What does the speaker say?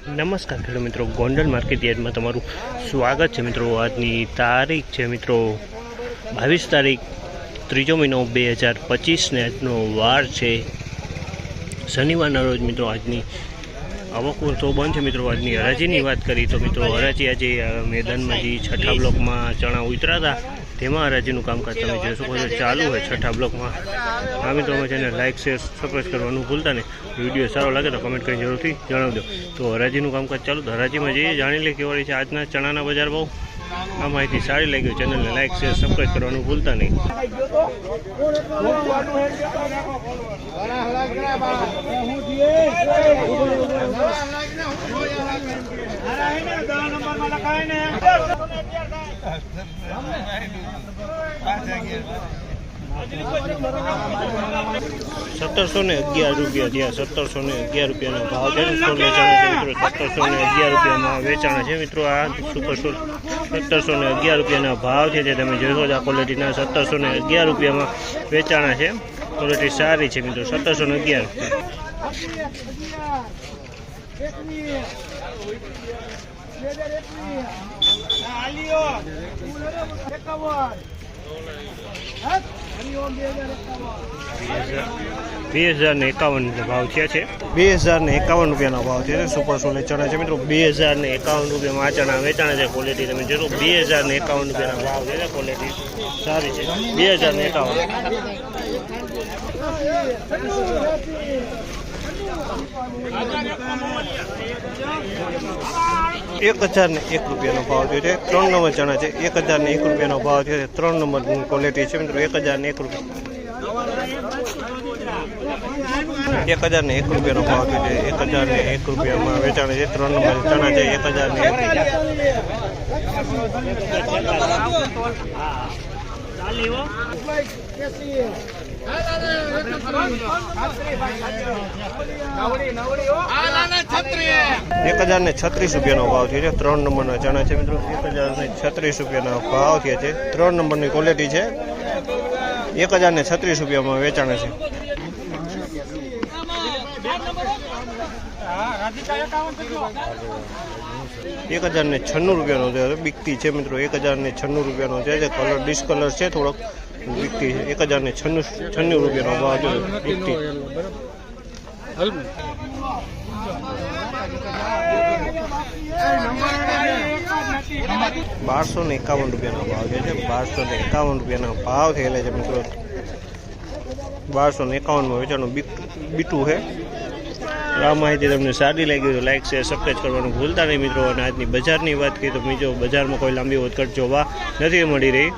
નમસ્કાર ખેડૂત મિત્રો, ગોંડલ માર્કેટ યાર્ડમાં તમારું સ્વાગત છે મિત્રો। આજની તારીખ છે મિત્રો 22 તારીખ 3 મહિનો 2025 ને આજનો વાર છે શનિવારના રોજ મિત્રો। આજની આવકો તો બંધ છે મિત્રો। આજની હરાજીની વાત કરી તો મિત્રો હરાજી આજે મેદાનમાં જે છઠ્ઠા બ્લોકમાં ચણા ઉતરા હતા તેમાં હરાજીનું કામકાજ તમે જોઈ શકો છો ચાલુ હોય છઠ્ઠા બ્લોકમાં। આ મિત્રો અમે ચેનલ લાઇક શેર સબસ્ક્રાઈબ કરવાનું ભૂલતા નહીં। વિડીયો સારો લાગે તો કમેન્ટ કરીને જરૂરથી જણાવજો। તો હરાજીનું કામકાજ ચાલુ, તો હરાજીમાં જઈએ જાણી લે કેવાળી છે આજના ચણાના બજાર ભાવ। આ માહિતી સારી લાગી હોય ચેનલને લાઇક શેર સબસ્ક્રાઈબ કરવાનું ભૂલતા નહીં। ₹1711 થયા। ₹1711 ભાવ છે। 1711 વેચાણા છે મિત્રો। આ સુપર સ્ટોર ₹1711 ભાવ છે જે તમે જોશો આ ક્વોલિટીના ₹1711 વેચાણા છે। ક્વોલિટી સારી છે મિત્રો। 1711 ₹2051 ભાવ થયા છે। ₹2051 ભાવ છે। સુપર સોલે ચણા છે મિત્રો। ₹2051 આ ચણા વેચાણા છે। ક્વોલિટી તમે જોશો ₹2051 ભાવ છે। ક્વોલિટી સારી છે। 2051 ₹1001 ભાવ થયો છે। 3 નંબર ચણા છે। ₹1001 ભાવ થયો છે। 3 નંબર ક્વોલિટી છે મિત્રો। ₹1001 ભાવ થયો છે। ₹1001 વેચાણ છે। 3 નંબર ચણા છે। 1036 ભાવ થયો છે। 3 નંબરના ચણા છે મિત્રો। 1036 ભાવ થયા છે। 3 નંબરની ક્વોલિટી છે। ₹1036 વેચાણ છે। ₹1096 બીકતી છે મિત્રો। ₹1096 છે। કલર ડિસ્કલર છે થોડોક બીકતી છે। ₹1096 ભાવ છે બીકતી। ₹1251 ભાવ છે। ₹1251 ભાવ થયેલા છે મિત્રો। 1251 વેચાણું બીટું છે। આ માહિતી તમને સારી લાગી તો લાઇક શેર સબસ્ક્રાઈબ કરવાનું ભૂલતા નહીં મિત્રો। અને આજની બજારની વાત કરીએ તો બીજો બજારમાં કોઈ લાંબી વધઘટ જોવા નથી મળી રહી।